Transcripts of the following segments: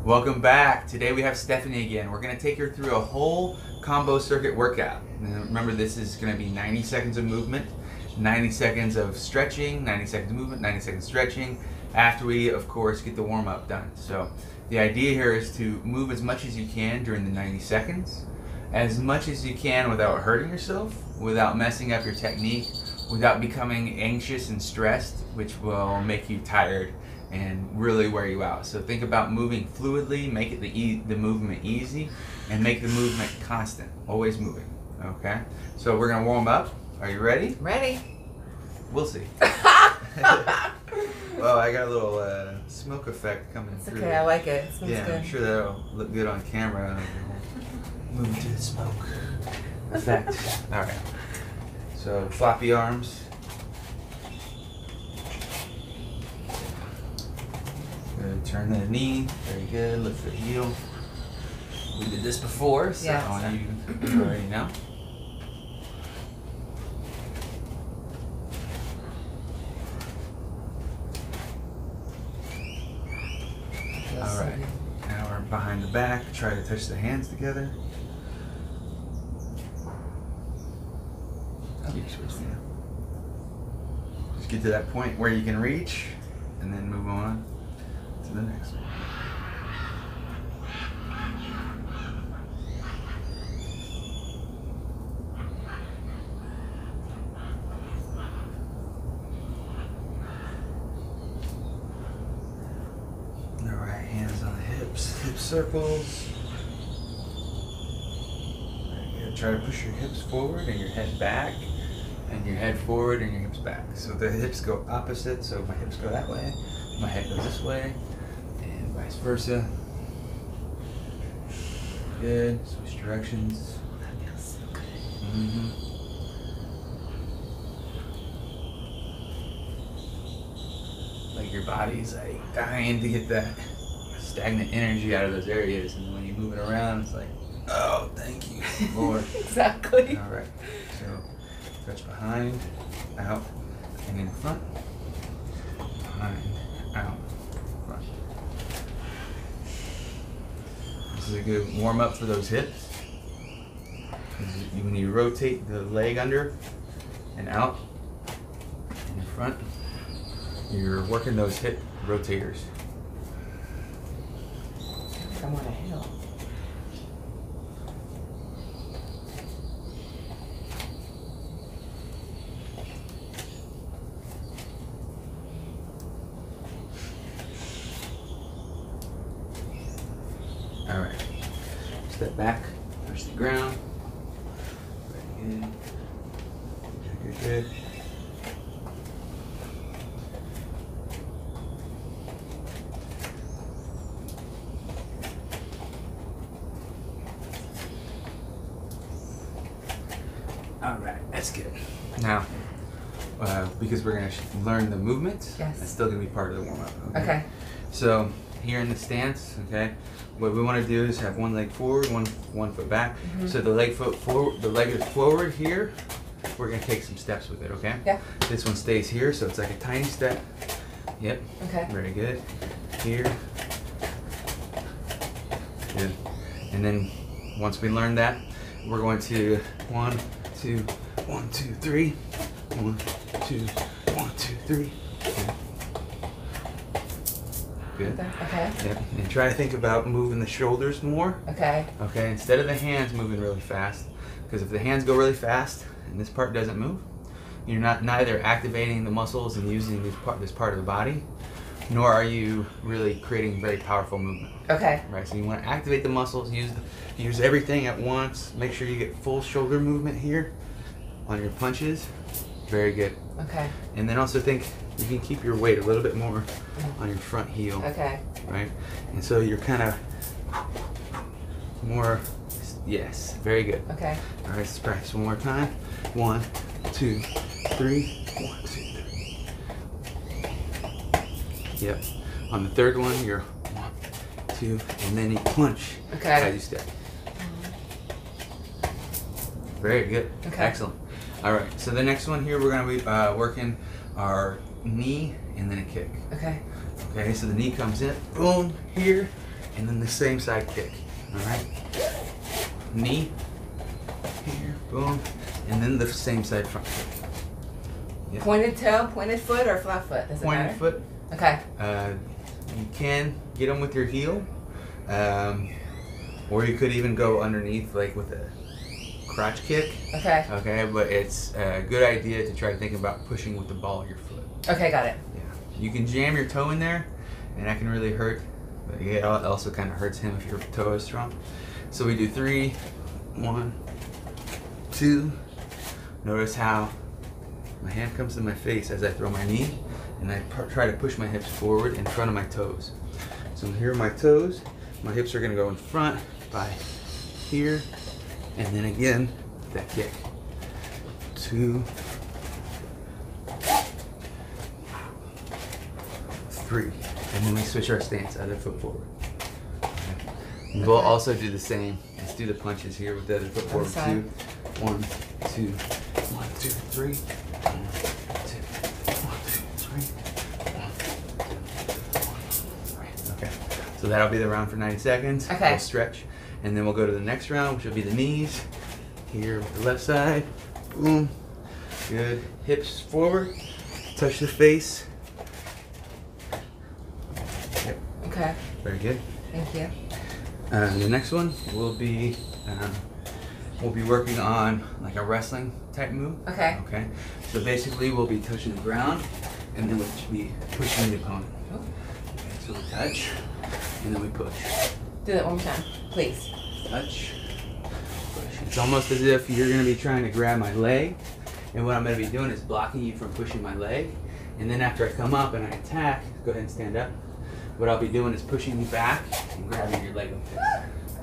Welcome back. Today we have Stephanie again. We're going to take her through a whole combo circuit workout. And remember, this is going to be 90 seconds of movement, 90 seconds of stretching, 90 seconds of movement, 90 seconds stretching, after we, of course, get the warm-up done. So the idea here is to move as much as you can during the 90 seconds, as much as you can without hurting yourself, without messing up your technique, without becoming anxious and stressed, which will make you tired and really wear you out. So think about moving fluidly, make it the movement easy, and make the movement constant, always moving, okay? So we're gonna warm up. Are you ready? Ready. We'll see. Well, I got a little smoke effect coming through. Okay, I like it. It smells good. I'm sure that'll look good on camera. Move to the smoke effect. All right. So floppy arms. Good. Turn the knee. Very good. Lift the heel. We did this before, so yeah, you already know. All right. Now we're behind the back. Try to touch the hands together. Keep switching. Just get to that point where you can reach, and then move on to the next one. All right, hands on the hips, hip circles. Very good. Try to push your hips forward and your head back, and your head forward and your hips back. So the hips go opposite, so my hips go that way, my head goes this way, and vice versa. Good. Switch directions. That feels so good. Like your body's like dying to get that stagnant energy out of those areas, and when you move it around, it's like, oh, thank you, Lord. Exactly. All right. So stretch behind, out, and in front. Behind, out, front. This is a good warm up for those hips. When you rotate the leg under and out and in front, you're working those hip rotators. I want a hill. All right. Step back, touch the ground. Very good. Good, good. All right, that's good. Now, because we're going to learn the movement, yes, that's still going to be part of the warm-up. Okay. So here in the stance, okay, what we want to do is have one leg forward, one foot back. So the leg is forward here. We're going to take some steps with it, okay? Yeah. This one stays here, so it's like a tiny step. Yep. Okay. Very good. Here. Good. And then once we learn that, we're going to 1, 2, 1, 2, 3. 1, 2, 1, 2, 3. Good. Okay. Yep. And try to think about moving the shoulders more. Okay. Okay. Instead of the hands moving really fast, because if the hands go really fast and this part doesn't move, you're neither activating the muscles and using this part of the body, nor are you really creating very powerful movement. Okay. Right. So you want to activate the muscles, use everything at once. Make sure you get full shoulder movement here on your punches. Very good. Okay. And then also think you can keep your weight a little bit more on your front heel. Okay. Right? And so you're kind of more, yes, very good. Okay. All right, let's practice one more time. 1, 2, 3. 1, 2, 3. Yep. On the third one, you're 1, 2, and then you punch as you step. Very good. Okay. Excellent. All right, so the next one here, we're going to be working our knee and then a kick. Okay. Okay, so the knee comes in, boom, here, and then the same side kick. All right. Knee, here, boom, and then the same side front kick. Yep. Pointed toe, pointed foot, or flat foot? Does it Pointed matter? foot. Okay. You can get them with your heel, or you could even go underneath, like with a crotch kick. Okay. Okay, but it's a good idea to try to think about pushing with the ball of your foot. Okay, got it. Yeah. You can jam your toe in there, and that can really hurt. But yeah, it also kind of hurts him if your toe is strong. So we do 3, 1, 2. Notice how my hand comes to my face as I throw my knee, and I try to push my hips forward in front of my toes. So here are my toes. My hips are going to go in front by here, and then again, that kick. 2, 3. And then we switch our stance, other foot forward. And we'll also do the same. Let's do the punches here with the other foot forward. 2, 1, 2, 1, 2, 3. 1, 2, 1, 2, 3. 1, 2, 1, 3. Okay. So that'll be the round for 90 seconds. Okay. We'll stretch. And then we'll go to the next round, which will be the knees. Here with the left side. Boom. Good. Hips forward. Touch the face. Yep. Okay. Very good. Thank you. The next one will be we'll be working on like a wrestling type move. Okay. Okay. So basically, we'll be touching the ground, and then we'll be pushing the opponent. Oh. Okay, so we touch, and then we push. Do that one more time, please. Touch. Push. It's almost as if you're going to be trying to grab my leg, and what I'm going to be doing is blocking you from pushing my leg, and then after I come up and I attack, go ahead and stand up. What I'll be doing is pushing you back and grabbing your leg like this.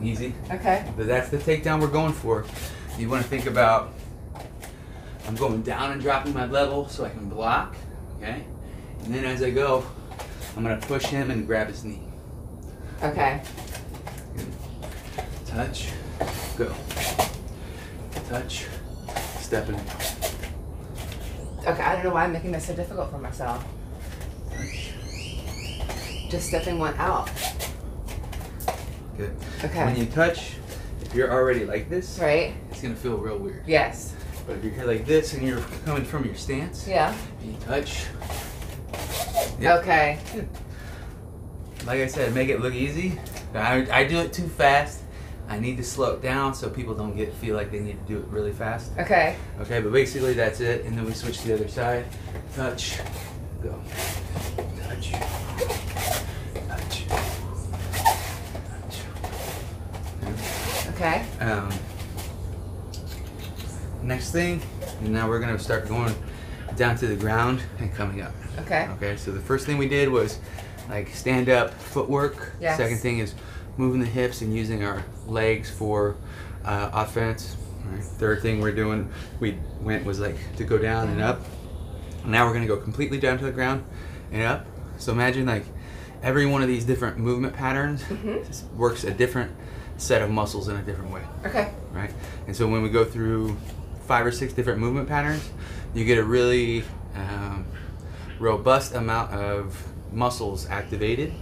Easy. Okay. But that's the takedown we're going for. You want to think about, I'm going down and dropping my level so I can block, okay? And then as I go, I'm going to push him and grab his knee. Okay. Good. Touch, go. Touch, step and go. Okay, I don't know why I'm making this so difficult for myself. Touch. Just stepping one out. Good. Okay. When you touch, if you're already like this, Right? it's going to feel real weird. Yes. But if you're here like this and you're coming from your stance, Yeah. and you touch. Yep. Okay. Good. Like I said, make it look easy. I do it too fast. I need to slow it down so people don't feel like they need to do it really fast. Okay. Okay, but basically that's it. And then we switch to the other side. Touch, go. Touch, touch, touch. Okay. Next thing, and now we're gonna start going down to the ground and coming up. Okay. Okay, so the first thing we did was like stand up footwork. Yes. Second thing is moving the hips and using our legs for offense. All right. Third thing we went was like to go down and up. Now we're gonna go completely down to the ground and up. So imagine like every one of these different movement patterns works a different set of muscles in a different way. Okay. Right? And so when we go through 5 or 6 different movement patterns, you get a really robust amount of muscles activated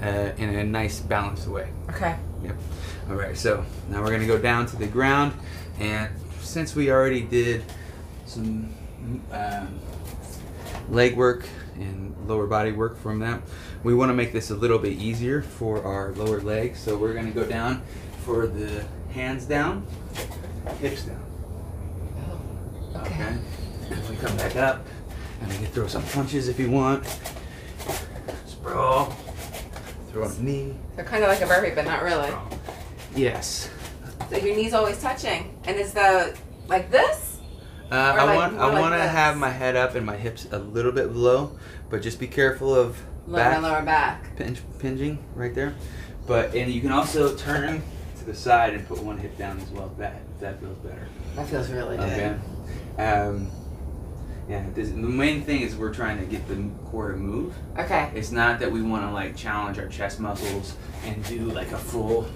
in a nice balanced way. Okay. Yep. All right, so now we're going to go down to the ground, and since we already did some leg work and lower body work from that, we want to make this a little bit easier for our lower legs. So we're going to go down for the hands down, hips down. Oh. Okay. And we come back up, and we can throw some punches if you want. Sprawl. Throw a knee. So kind of like a burpee, but not really. Sprawl. Yes. So your knee's always touching, and is the like this? I like want more like to this? have my head up and my hips a little bit low, but just be careful of My lower back. pinging right there. And you can also turn to the side and put one hip down as well. If that feels better. That feels really good. Okay. Yeah. The main thing is we're trying to get the core to move. Okay. It's not that we want to like challenge our chest muscles and do like a full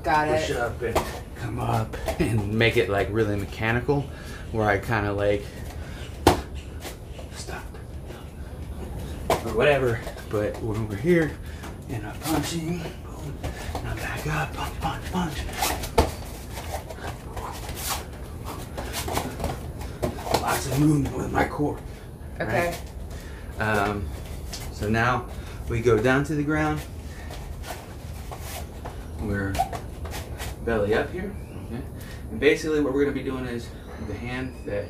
Got push it. up and come up and make it like really mechanical, where I kind of like stop or whatever. But when we're here and I'm punching, boom, Now back up, punch, punch, punch. Lots of movement with my core. Okay. Right? So now we go down to the ground. We're belly up here. Okay. And basically what we're going to be doing is the hand that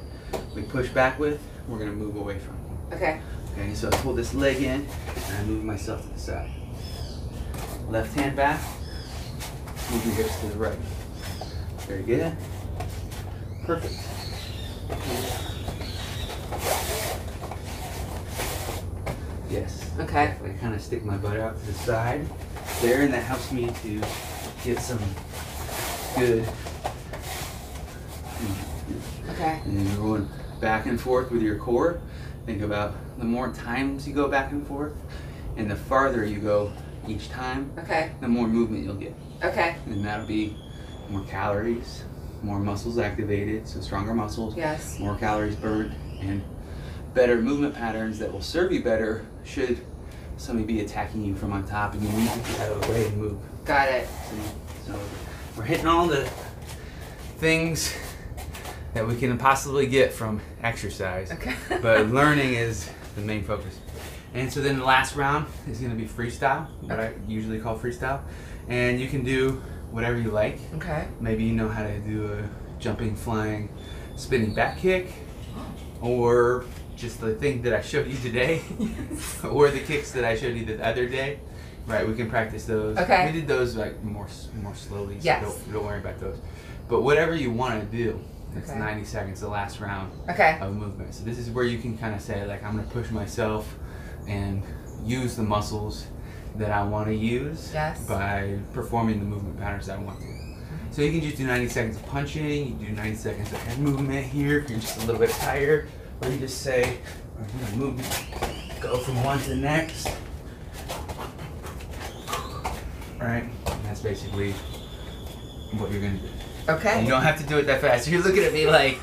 we push back with, we're going to move away from. Okay. Okay, so I pull this leg in and I move myself to the side. Left hand back, move your hips to the right. Very good. Perfect. Yes. Okay. I kind of stick my butt out to the side there, and that helps me to get some good. Okay. And then you're going back and forth with your core. Think about the more times you go back and forth, and the farther you go each time, Okay. the more movement you'll get. Okay. And that'll be more calories, more muscles activated, so stronger muscles, Yes. more calories burned, and better movement patterns that will serve you better should somebody be attacking you from on top and you need to get out of the way and move. Got it. So we're hitting all the things that we can possibly get from exercise, Okay. but learning is the main focus. And so then the last round is going to be freestyle, what I usually call freestyle. And you can do whatever you like. Okay. Maybe you know how to do a jumping, flying, spinning back kick, or just the thing that I showed you today, or the kicks that I showed you the other day. Right, we can practice those. Okay. We did those like more slowly, so Yes. don't worry about those. But whatever you want to do, it's Okay. 90 seconds, the last round Okay. of movement. So this is where you can kind of say, like, I'm going to push myself and use the muscles that I want to use Yes. by performing the movement patterns that I want to. So you can just do 90 seconds of punching, you can do 90 seconds of head movement here if you're just a little bit tired, or you just say, movement, go from one to the next. Alright, and that's basically what you're going to do. Okay. You don't have to do it that fast. You're looking at me like,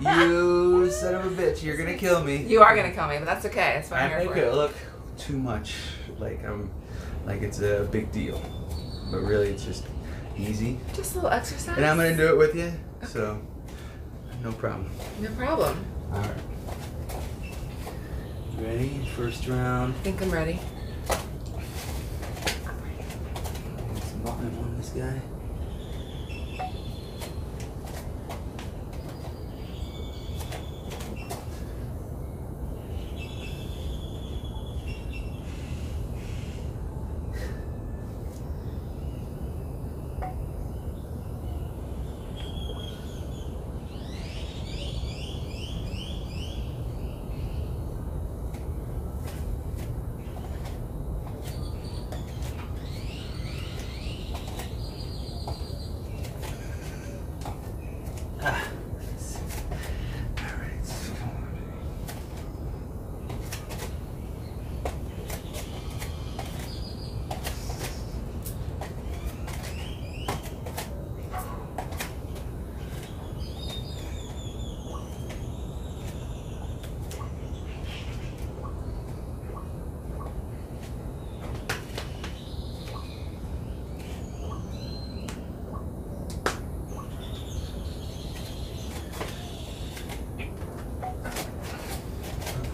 you son of a bitch, you're gonna kill me. You are gonna kill me, but that's okay. That's what I'm I here make for. it look too much like it's a big deal, but really it's just easy. Just a little exercise. And I'm gonna do it with you, so no problem. No problem. All right. You ready? First round. I think I'm ready. Some volume on this guy.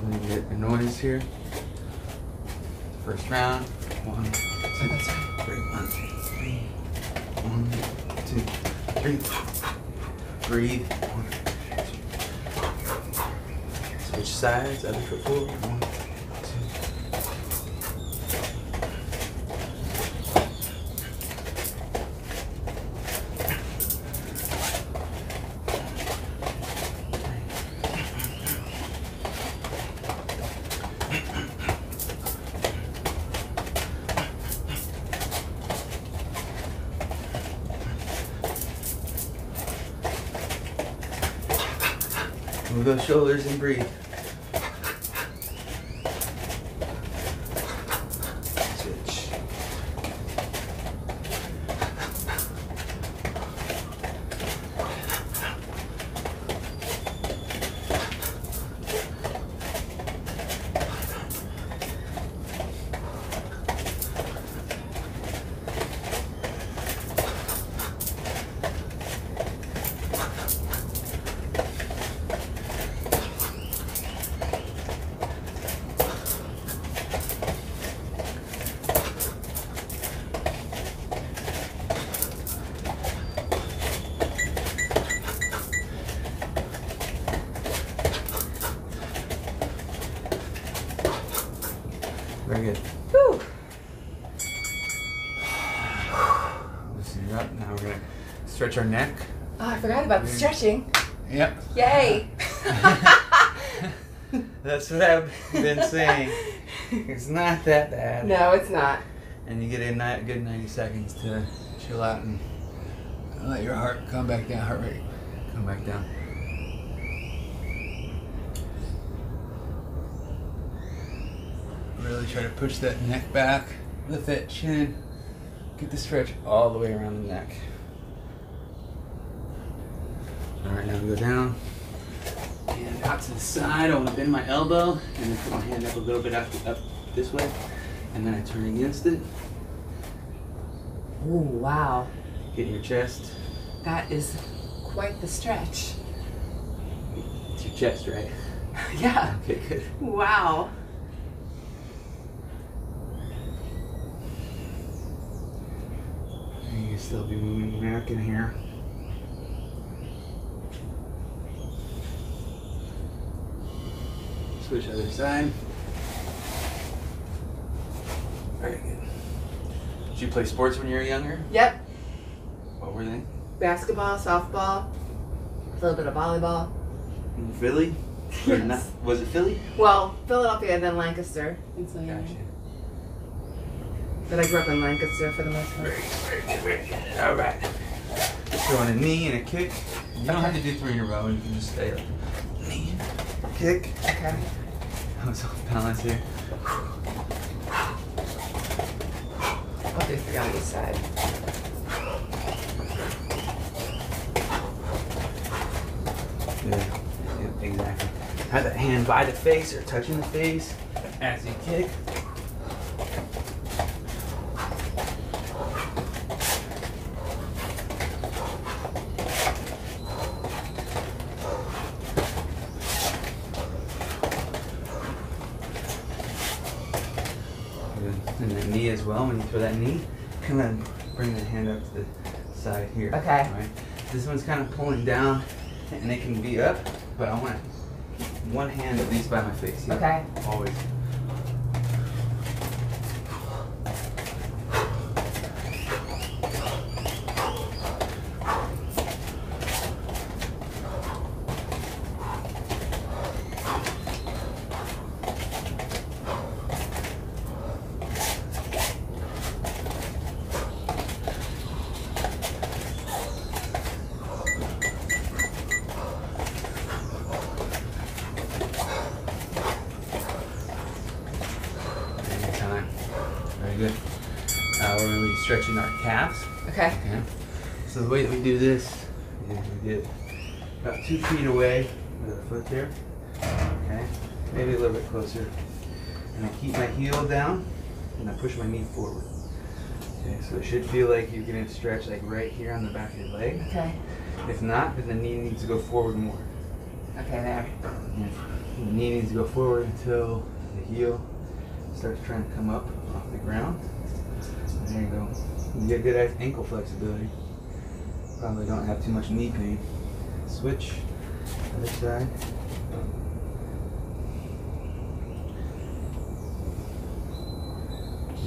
Let me get the noise here. First round. 1, 2, 3. 1, 2, 3. Breathe. 1, 2. Switch sides. Other foot forward. 1, 2. Move those shoulders and breathe. Switch. we're gonna stretch our neck. Oh, I forgot about the stretching. Yep. Yay! That's what I've been saying. It's not that bad. No, it's not. And you get a good 90 seconds to chill out and let your heart come back down, heart rate come back down. Really try to push that neck back, lift that chin, get the stretch all the way around the neck. Alright, now we go down and out to the side. I want to bend my elbow and then put my hand up a little bit up this way, and then I turn against it. Ooh, wow. Get your chest. That is quite the stretch. It's your chest, right? Yeah. Okay, good. Wow. And you can still be moving the neck in here. Switch other side. Very good. Did you play sports when you were younger? Yep. What were they? Basketball, softball, a little bit of volleyball. In Philly? Or Yes. not? Was it Philly? Well, Philadelphia and then Lancaster. And so, yeah. Gotcha. But I grew up in Lancaster for the most part. Very good. All right. Throwing a knee and a kick. You don't have to do 3 in a row. You can just stay up. Knee, kick. Okay. I was off balance here. I'll do 3 on each side. Yeah, exactly. Have that hand by the face or touching the face as you kick. And the knee as well. When you throw that knee, kind of bring the hand up to the side here. Okay. Right? This one's kind of pulling down, and it can be up, but I want one hand at least by my face. Here. Okay. Always. Very good. We're going to be stretching our calves. Okay. Okay. So the way that we do this is we get about 2 feet away with our foot there. Okay. Maybe a little bit closer. And I keep my heel down and I push my knee forward. Okay. So it should feel like you're getting a stretch like right here on the back of your leg. Okay. If not, then the knee needs to go forward more. Okay, there. And the knee needs to go forward until the heel starts trying to come up off the ground. And there you go. You get good ankle flexibility. Probably don't have too much knee pain. Switch, other side.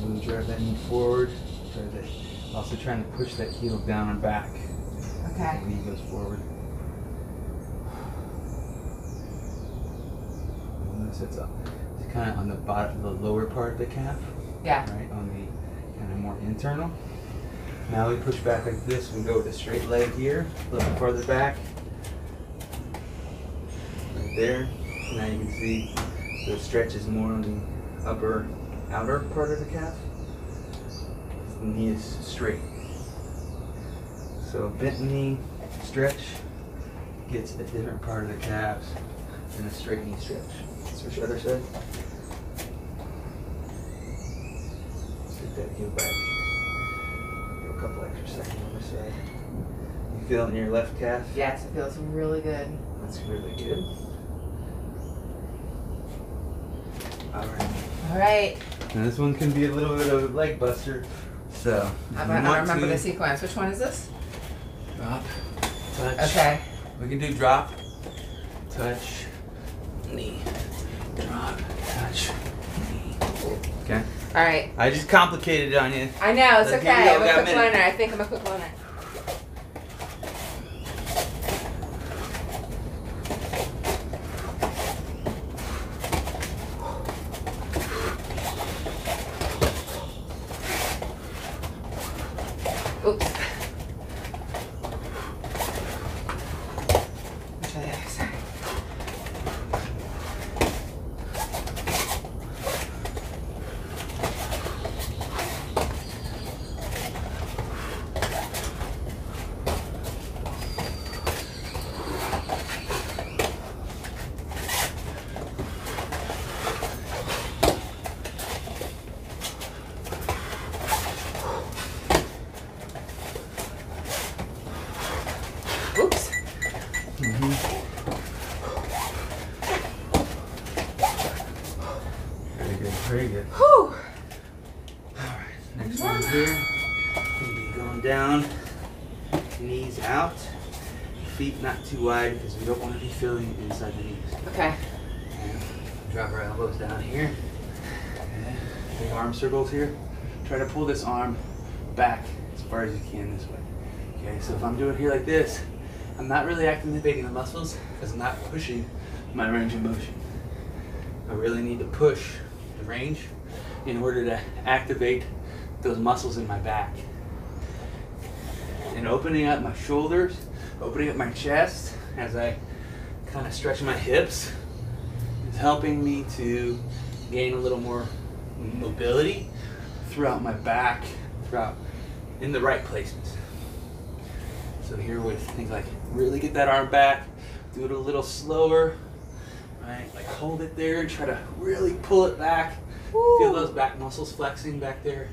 Really drive that knee forward. Also trying to push that heel down and back. Okay. The knee goes forward. Notice it's kind of on the bottom, the lower part of the calf. Yeah. Right, on the kind of more internal. Now we push back like this. We go with a straight leg here, a little bit farther back. Right there. Now you can see the stretch is more on the outer part of the calf. The knee is straight. So bent knee stretch gets a different part of the calves than a straight knee stretch. Switch the other side. Stick that heel back. Do a couple extra seconds on this side. You feel it in your left calf? Yes, it feels really good. That's really good. Alright. All right. Now this one can be a little bit of a leg buster. So, I don't remember the sequence. Which one is this? Drop, touch. Okay. We can do drop, touch, knee, drop, touch, knee. Okay? All right. I just complicated it on you. I know, it's Here we okay. go, I'm we a got a quick minute. learner. I think I'm a quick learner. Oops. Try the other side. Oops. Very good, very good. Whew. Alright, next one here. We'll be going down, knees out, feet not too wide because we don't want to be filling inside the knees. Okay. And drop our elbows down here. Okay. Big arm circles here. Try to pull this arm back as far as you can this way. Okay, so if I'm doing here like this, I'm not really activating the muscles because I'm not pushing my range of motion. I really need to push the range in order to activate those muscles in my back. And opening up my shoulders, opening up my chest as I kind of stretch my hips is helping me to gain a little more mobility throughout my back, in the right places. So here with things like really get that arm back, do it a little slower, right? Like hold it there and try to really pull it back. Woo. Feel those back muscles flexing back there.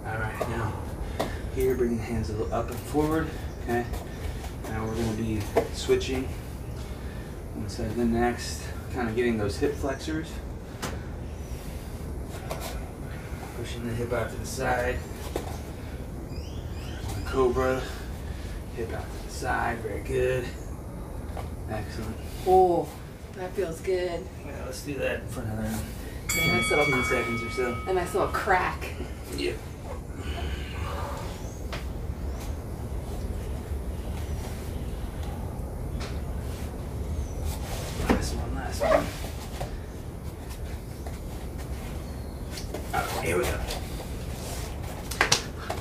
All right, now here bring the hands a little up and forward, okay? Now we're gonna be switching one side to the next, kind of getting those hip flexors. Pushing the hip out to the side. Cobra, hip out to the side, very good. Excellent. Oh, that feels good. Yeah, let's do that for another A nice little 10 seconds or so. A nice little crack. Yep. Last one. Alright, here we go.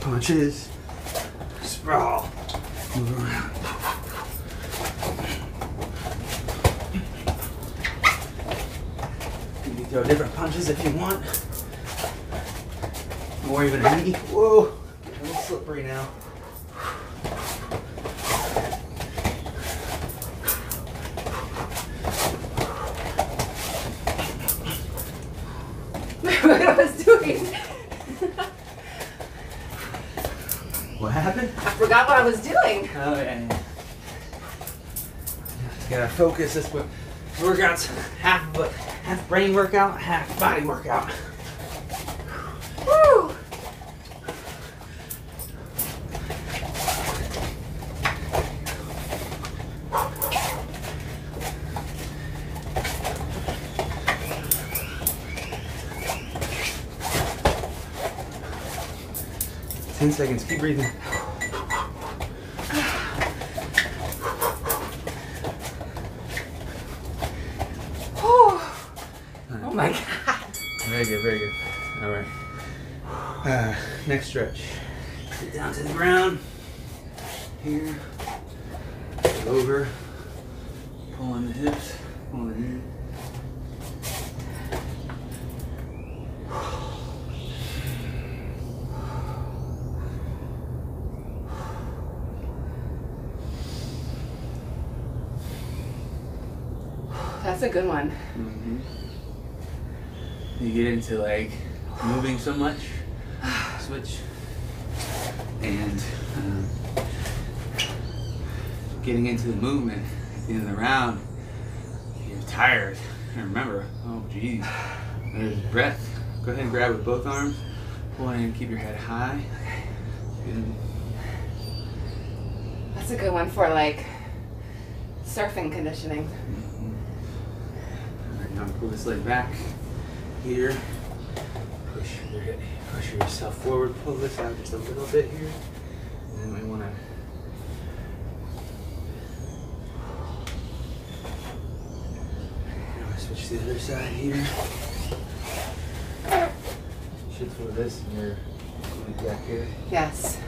Punches. Sprawl. Move around. You can throw different punches if you want. Or even a knee. Whoa! Getting a little slippery now. What I was doing. What happened? I forgot what I was doing. Oh, yeah. Gotta focus. This workout's half brain workout, half body workout. Woo! 10 seconds. Keep breathing. Oh my God. Very good, very good. All right. Next stretch. Get down to the ground. Here. Over. Pull on the hips. Pull on the knee. That's a good one. Mm-hmm. You get into like moving so much, switch, and getting into the movement at the end of the round, you're tired. And remember, oh geez, there's breath. Go ahead and grab with both arms. Pull in and keep your head high. Good. That's a good one for like surfing conditioning. All right, now pull this leg back. Here. Push yourself forward. Pull this out just a little bit here. And then we want to switch to the other side here. Should feel this in your back here? Yes.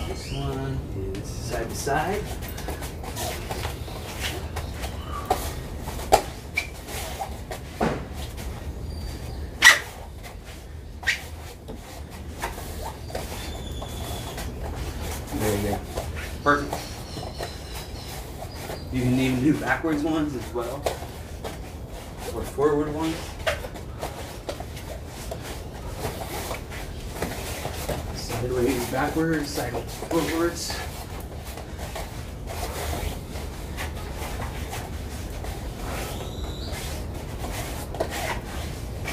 This one is side to side. There you go. Perfect. You can even do backwards ones as well, or forward ones. Sideways backwards, sideways forwards.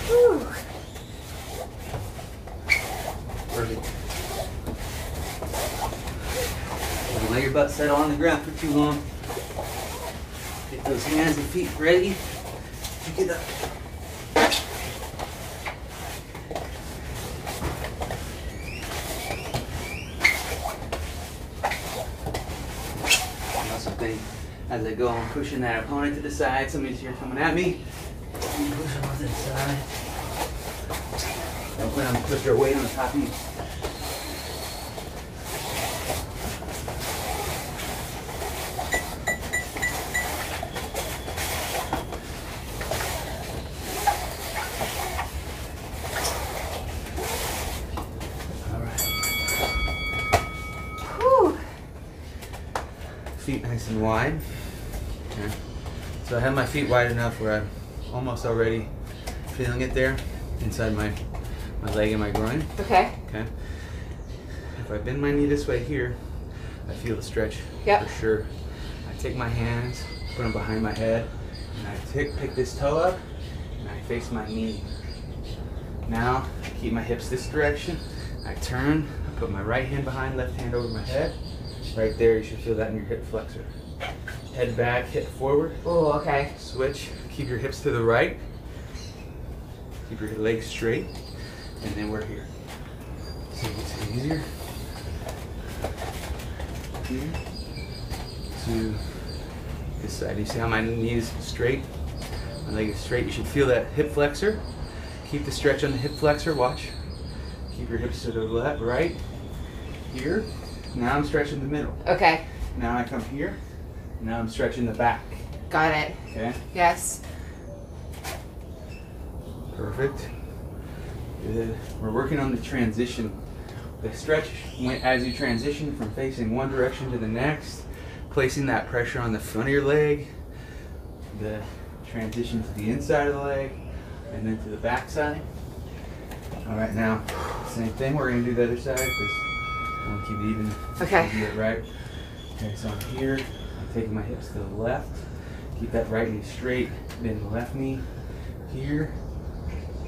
Whew. Perfect. Don't let your butt settle on the ground for too long. Get those hands and feet ready to get up. I also think as I go, I'm pushing that opponent to the side. Somebody's here coming at me. I'm pushing them to the side. Don't let them put their weight on the top of you. Feet nice and wide. Okay. So I have my feet wide enough where I'm almost already feeling it there inside my leg and my groin. Okay. Okay. If I bend my knee this way here, I feel the stretch Yep. for sure. I take my hands, put them behind my head, and I pick this toe up, and I face my knee. Now, I keep my hips this direction. I turn, I put my right hand behind, left hand over my head. Right there, you should feel that in your hip flexor. Head back, hip forward. Oh, okay. Switch. Keep your hips to the right. Keep your legs straight. And then we're here. So it's easier. Here to this side. You see how my knee is straight? My leg is straight. You should feel that hip flexor. Keep the stretch on the hip flexor. Watch. Keep your hips to the left, right. Here. Now I'm stretching the middle. Okay. Now I come here. Now I'm stretching the back. Got it. Okay? Yes. Perfect. Good. We're working on the transition. The stretch as you transition from facing one direction to the next, placing that pressure on the front of your leg, the transition to the inside of the leg, and then to the back side. All right, now, same thing. We're going to do the other side because I want to keep it even. Okay. Do it right. Okay, so I'm here. I'm taking my hips to the left. Keep that right knee straight. Bend the left knee here.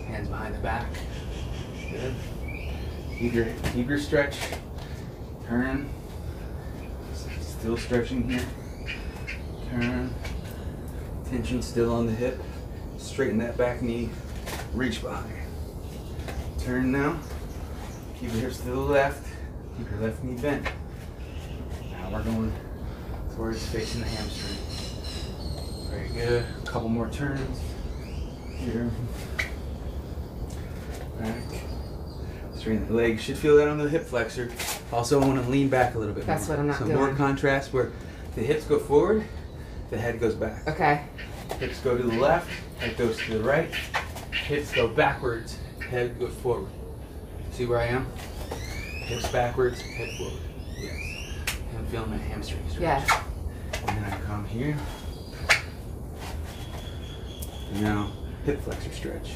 Hands behind the back. Good. Keep your stretch. Turn. Still stretching here. Turn. Tension still on the hip. Straighten that back knee. Reach behind. Turn now. Keep your hips to the left. Keep your left knee bent. Now we're going towards facing the hamstring. Very good. A couple more turns. Here. Back. Straighten the legs. Should feel that on the hip flexor. Also want to lean back a little bit more. That's what I'm not doing. doing. More contrast where the hips go forward, the head goes back. Okay. Hips go to the left, head goes to the right. Hips go backwards, head goes forward. See where I am? Hips backwards, head forward. Yes. I'm feeling my hamstring stretch. Yeah. And then I come here. Now, hip flexor stretch.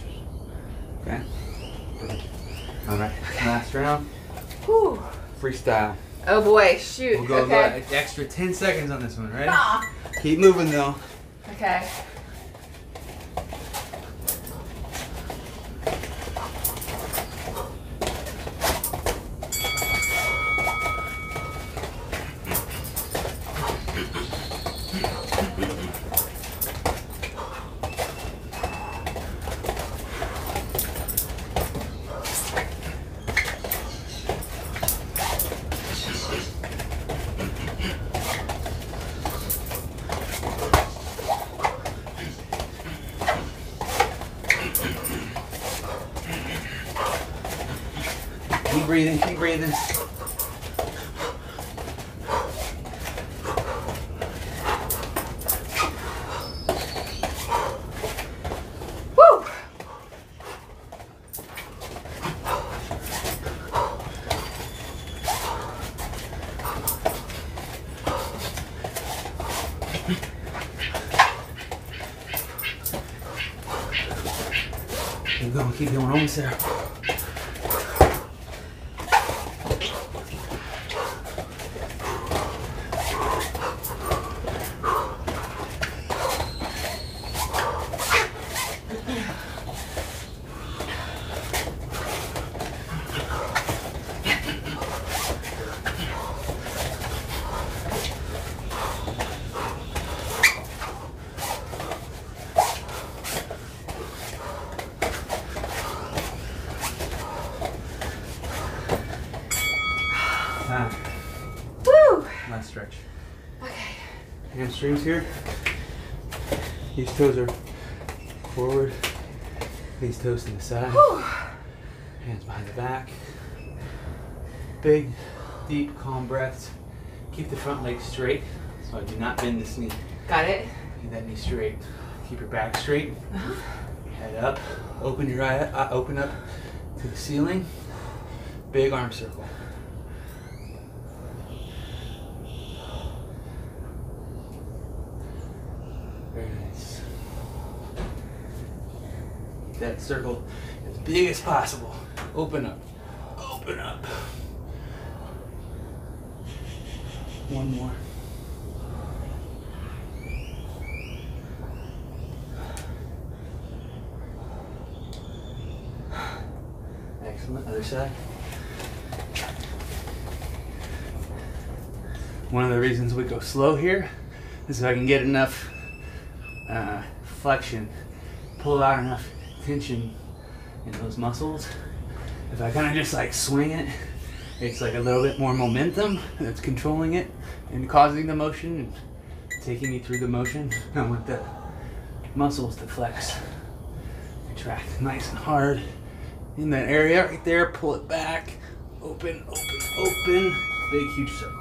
Okay? Perfect. All right, last round. Whew. Freestyle. Oh boy, shoot. We'll go Okay. extra 10 seconds on this one, right? Ah. Keep moving though. Okay. breathing, keep breathing. Woo! Keep going, keep going, almost there. Woo! Last stretch. Okay. Hamstrings here. These toes are forward. These toes to the side. Whew. Hands behind the back. Big, deep, calm breaths. Keep the front leg straight. So do not bend this knee. Got it. Keep that knee straight. Keep your back straight. Uh-huh. Head up. Open your eye. Open up to the ceiling. Big arm circle. Very nice. Keep that circle as big as possible. Open up. Open up. One more. Excellent. Other side. One of the reasons we go slow here is so I can get enough flexion, pull out enough tension in those muscles. If I kind of just like swing it, it's like a little bit more momentum that's controlling it and causing the motion and taking me through the motion. I want the muscles to flex, contract nice and hard in that area right there. Pull it back, open, open, open. Big, huge circle.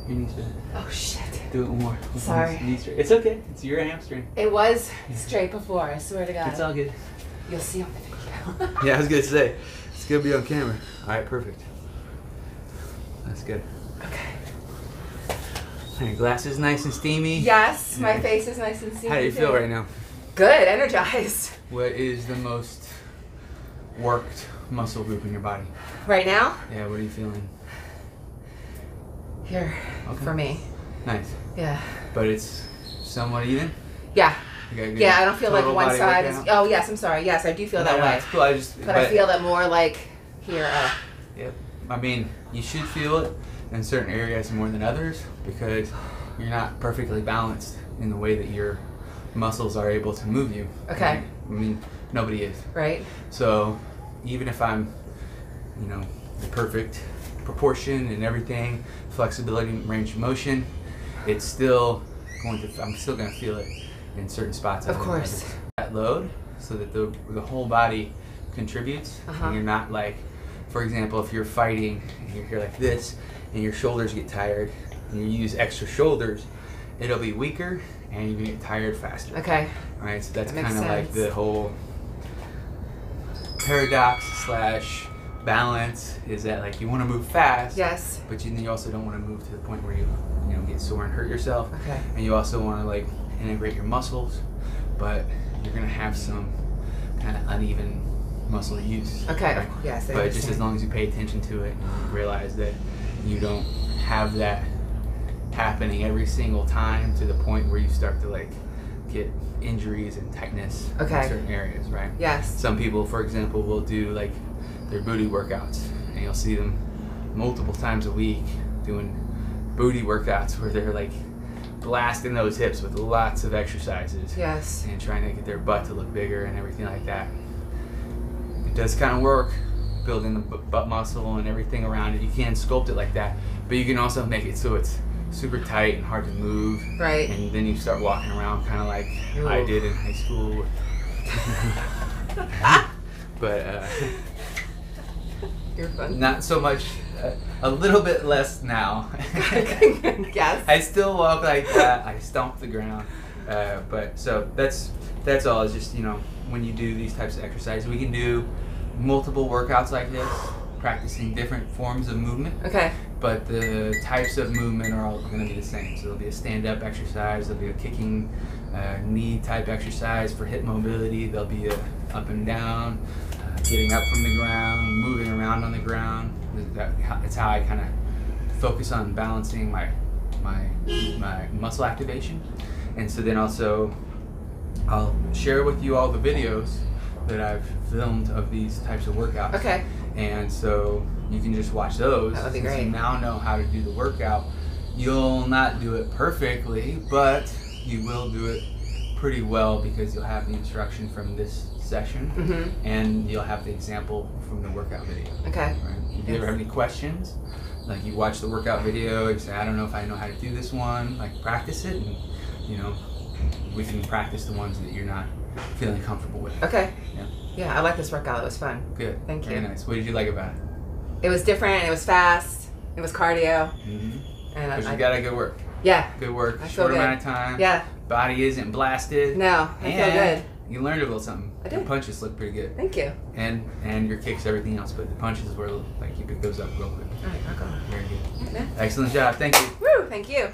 Your knee's bent. Oh shit. Do it more. Sorry. Knee straight. It's okay. It's your hamstring. It was straight before, I swear to God. It's all good. You'll see on the video. Yeah, I was gonna say, it's gonna be on camera. All right, perfect. That's good. Okay. Are your glasses nice and steamy? Yes, my face is nice and steamy. How do you feel right now? Good, energized. What is the most worked muscle group in your body? Right now? Yeah, what are you feeling? Here, Okay. for me. Nice. Yeah. But it's somewhat even? Yeah. You got good Yeah, I don't feel like total one body side is. workout? Oh, yes, I'm sorry. Yes, I do feel that No, way. it's cool. I just, But I feel that more like here. Yep. I mean, you should feel it in certain areas more than others because you're not perfectly balanced in the way that your muscles are able to move you. Okay. Right? I mean, nobody is. Right? So even if I'm, you know, the perfect proportion and everything, flexibility, range of motion, it's still I'm still going to feel it in certain spots. Of course. That load so that the whole body contributes. And you're not like, for example, if you're fighting and you're here like this and your shoulders get tired and you use extra shoulders, it'll be weaker and you can get tired faster. Okay. All right, so that's That makes kind of like sense. the whole paradox slash balance is that like you want to move fast, Yes. but then you also don't want to move to the point where you get sore and hurt yourself. Okay. And you also want to like integrate your muscles, but you're gonna have some kind of uneven muscle use. Okay. right? Yes. I But just understand. as long as you pay attention to it and realize that you don't have that happening every single time to the point where you start to like get injuries and tightness Okay. in certain areas, right? Yes. Some people, for example, will do like their booty workouts, and you'll see them multiple times a week doing booty workouts where they're like blasting those hips with lots of exercises Yes. and trying to get their butt to look bigger and everything like that. It does kind of work, building the butt muscle and everything around it. You can sculpt it like that, but you can also make it so it's super tight and hard to move. Right. And then you start walking around kind of like I Ooh. did in high school. But You're fun. Not so much. A little bit less now. Yes. I still walk like that. I stomp the ground. But so that's all. It's just, you know, when you do these types of exercises, we can do multiple workouts like this, practicing different forms of movement. Okay. But the types of movement are all going to be the same. So there'll be a stand-up exercise. There'll be a kicking knee type exercise for hip mobility. There'll be a up and down, getting up from the ground, moving around on the ground. It's how I kind of focus on balancing my muscle activation. And so then also I'll share with you all the videos that I've filmed of these types of workouts. Okay. And so you can just watch those. That would be since great. You now know how to do the workout. You'll not do it perfectly, but you will do it pretty well because you'll have the instruction from this session and you'll have the example from the workout video. Okay. Right? If you ever have any questions, like you watch the workout video, you say, I don't know if I know how to do this one, like practice it, and you know, we can practice the ones that you're not feeling comfortable with. Okay. Yeah. Yeah, I like this workout. It was fun. Good. Thank you. Very nice. What did you like about it? It was different. It was fast. It was cardio. And Because you got a good work. Yeah. Good work. I feel Short good. amount of time. Yeah. Body isn't blasted. No, I feel good. You learned a little something. I did. Your punches look pretty good. Thank you. And your kicks, everything else, but the punches were like you pick those up real quick. All right, I'll go. Very good. Yeah. Excellent job. Thank you. Woo! Thank you.